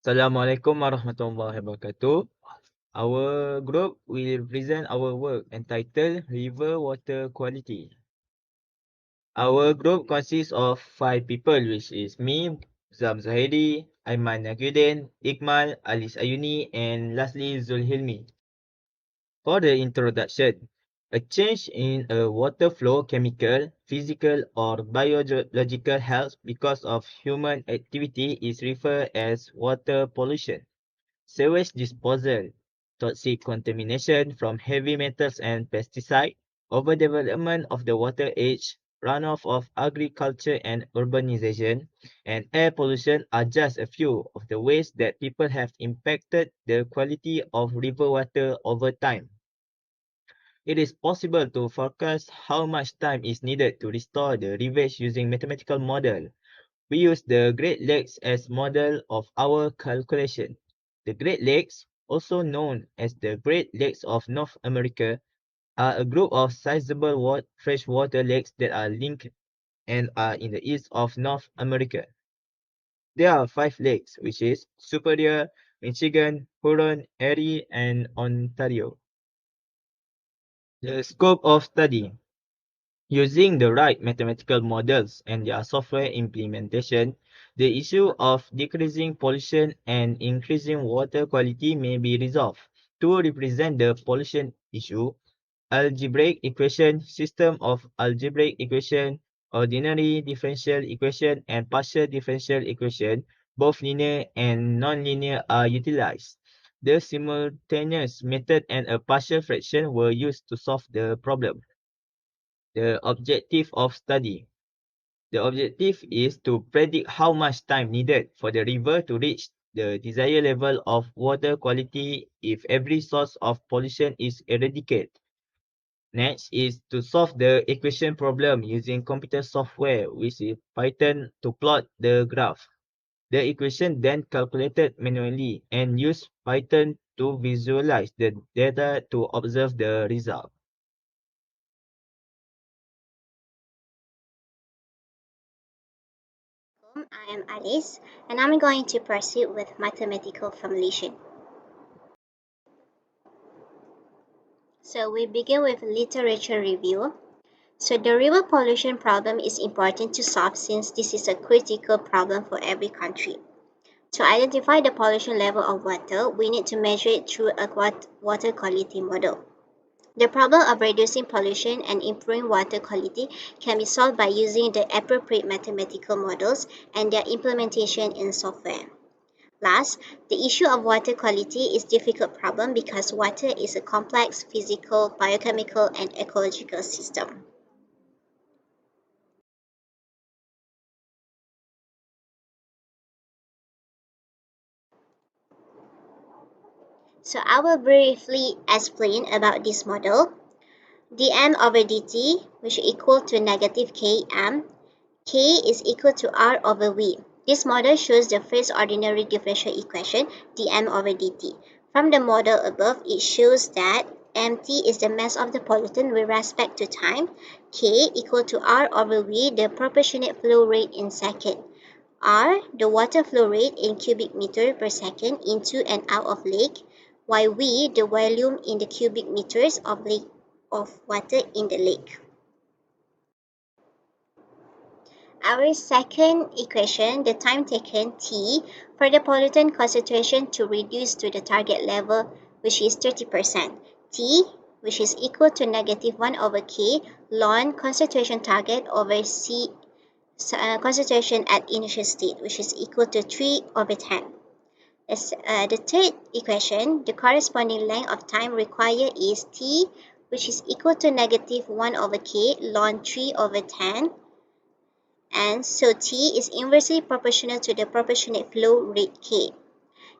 Assalamualaikum warahmatullahi wabarakatuh. Our group will present our work entitled River Water Quality. Our group consists of 5 people, which is me, ZUHAIRI, AYMAN NAQIUDDIN, Ikmal, AYUNI, and lastly ZULHILMI. For the introduction, a change in a water flow chemical, physical, or biological health because of human activity is referred as water pollution. Sewage disposal, toxic contamination from heavy metals and pesticides, overdevelopment of the water age, runoff of agriculture and urbanization, and air pollution are just a few of the ways that people have impacted the quality of river water over time. It is possible to forecast how much time is needed to restore the rivers using mathematical model. We use the Great Lakes as model of our calculation. The Great Lakes, also known as the Great Lakes of North America, are a group of sizable freshwater lakes that are linked and are in the east of North America. There are 5 lakes, which is Superior, Michigan, Huron, Erie, and Ontario. The scope of study. Using the right mathematical models and their software implementation, the issue of decreasing pollution and increasing water quality may be resolved. To represent the pollution issue, algebraic equation, system of algebraic equation, ordinary differential equation, and partial differential equation, both linear and nonlinear, are utilized. The simultaneous method and a partial fraction were used to solve the problem. The objective of study. The objective is to predict how much time needed for the river to reach the desired level of water quality if every source of pollution is eradicated. Next is to solve the equation problem using computer software, which is Python, to plot the graph. The equation then calculated manually and use Python to visualize the data to observe the result. I am Alice, and I'm going to proceed with mathematical formulation. So we begin with literature review. So the river pollution problem is important to solve since this is a critical problem for every country. To identify the pollution level of water, we need to measure it through a water quality model. The problem of reducing pollution and improving water quality can be solved by using the appropriate mathematical models and their implementation in software. Last, the issue of water quality is a difficult problem because water is a complex physical, biochemical, and ecological system. So I will briefly explain about this model. dm over dt, which is equal to negative km, k is equal to r over v. This model shows the first ordinary differential equation, dm over dt. From the model above, it shows that mt is the mass of the pollutant with respect to time, k equal to r over v, the proportionate flow rate in second, r, the water flow rate in cubic meter per second into and out of lake, while v, the volume in the cubic meters of water in the lake. Our second equation, the time taken t for the pollutant concentration to reduce to the target level, which is 30%. T, which is equal to negative 1 over k ln concentration target over c concentration at initial state, which is equal to 3 over 10. The third equation, the corresponding length of time required is t, which is equal to negative 1 over k ln 3 over 10. And so T is inversely proportional to the proportionate flow rate K.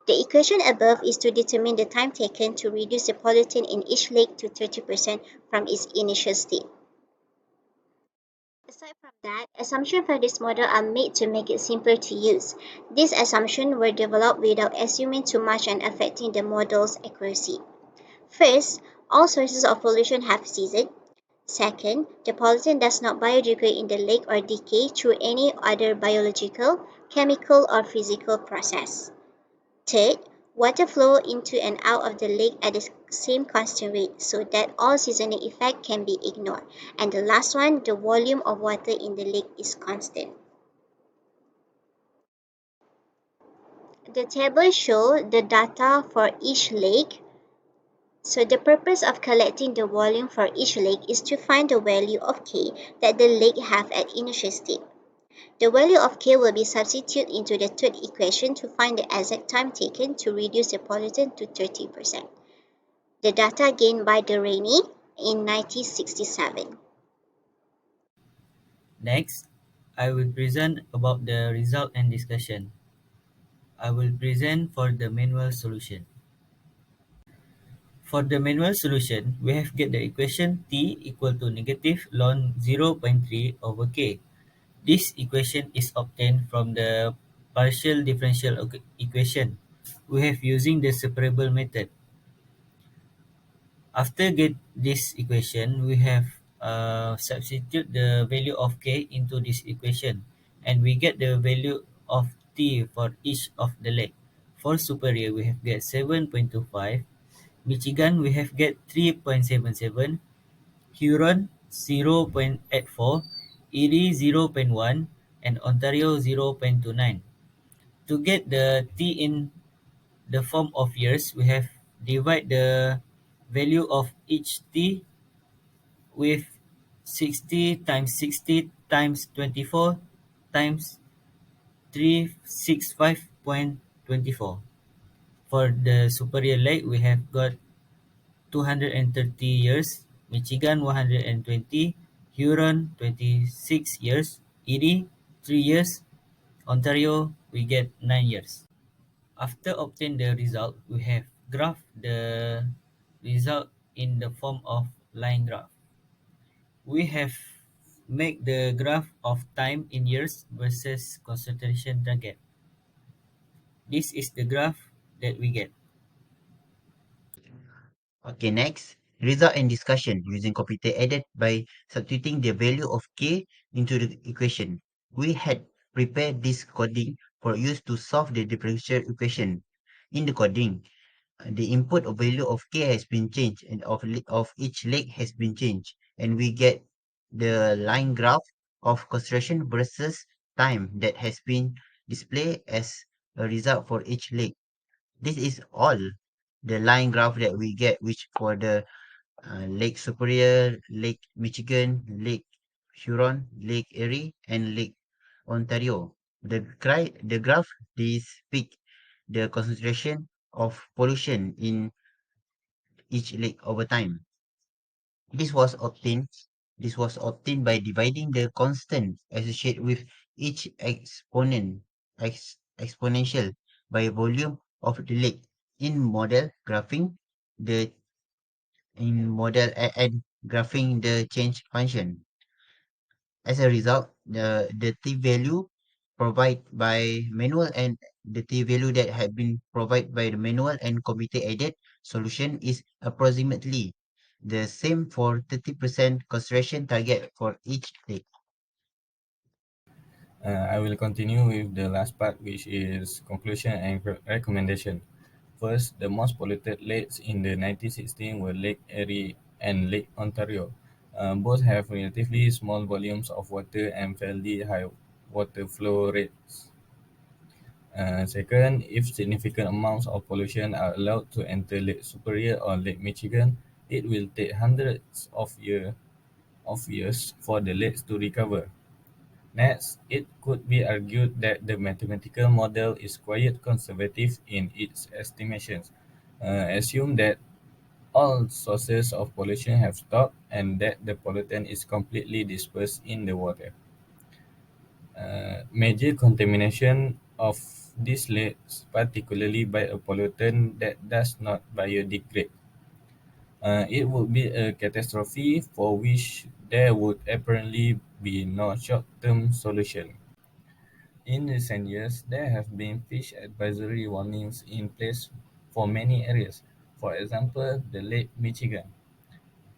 The equation above is to determine the time taken to reduce the pollutant in each lake to 30% from its initial state. Aside from that, assumptions for this model are made to make it simpler to use. These assumptions were developed without assuming too much and affecting the model's accuracy. First, all sources of pollution have ceased. Second, the pollutant does not biodegrade in the lake or decay through any other biological, chemical, or physical process. Third, water flow into and out of the lake at the same constant rate so that all seasoning effect can be ignored. And the last one, the volume of water in the lake is constant. The table shows the data for each lake. So the purpose of collecting the volume for each lake is to find the value of K that the lake have at initial state. The value of K will be substituted into the third equation to find the exact time taken to reduce the pollutant to 30%. The data gained by Rainey in 1967. Next, I will present about the result and discussion. I will present for the manual solution. For the manual solution, we have get the equation T equal to negative ln 0.3 over K. This equation is obtained from the partial differential equation. We have using the separable method. After get this equation, we have substitute the value of K into this equation and we get the value of T for each of the leg. For superior, we have get 7.25. Michigan, we have get 3.77. Huron 0.84, Erie 0.1, and Ontario 0.29. To get the T in the form of years, we have divide the value of each T with 60 times 60 times 24 times 365.24. For the superior leg, we have got 230 years, Michigan 120, Huron 26 years, Erie 3 years, Ontario we get 9 years. After obtain the result, we have graph the result in the form of line graph. We have make the graph of time in years versus concentration target. This is the graph that we get. Okay, next, result and discussion using computer aided by substituting the value of K into the equation. We had prepared this coding for use to solve the differential equation. In the coding, the input of value of K has been changed and of each leg has been changed. And we get the line graph of concentration versus time that has been displayed as a result for each leg. This is all the line graph that we get, which for the Lake Superior, Lake Michigan, Lake Huron, Lake Erie, and Lake Ontario. The graph depict the concentration of pollution in each lake over time. This was obtained. This was obtained by dividing the constant associated with each exponential by volume of the lake. In model graphing, the in model and graphing the change function. As a result, the t value provided by manual and the t value that had been provided by the manual and computer aided solution is approximately the same for 30% concentration target for each lake. I will continue with the last part, which is conclusion and recommendation. First, the most polluted lakes in the 1916 were Lake Erie and Lake Ontario. Both have relatively small volumes of water and fairly high water flow rates. Second, if significant amounts of pollution are allowed to enter Lake Superior or Lake Michigan, it will take hundreds of years for the lakes to recover. Next, it could be argued that the mathematical model is quite conservative in its estimations. Assume that all sources of pollution have stopped and that the pollutant is completely dispersed in the water. Major contamination of these lakes, particularly by a pollutant that does not biodegrade. It would be a catastrophe for which there would apparently be no short-term solution. In recent years, there have been fish advisory warnings in place for many areas. For example, the Lake Michigan.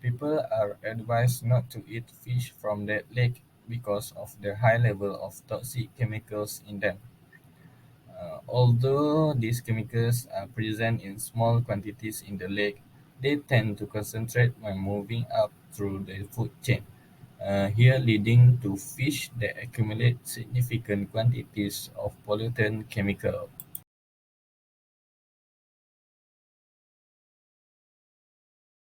People are advised not to eat fish from that lake because of the high level of toxic chemicals in them. Although these chemicals are present in small quantities in the lake, they tend to concentrate when moving up through the food chain, here leading to fish that accumulate significant quantities of pollutant chemical.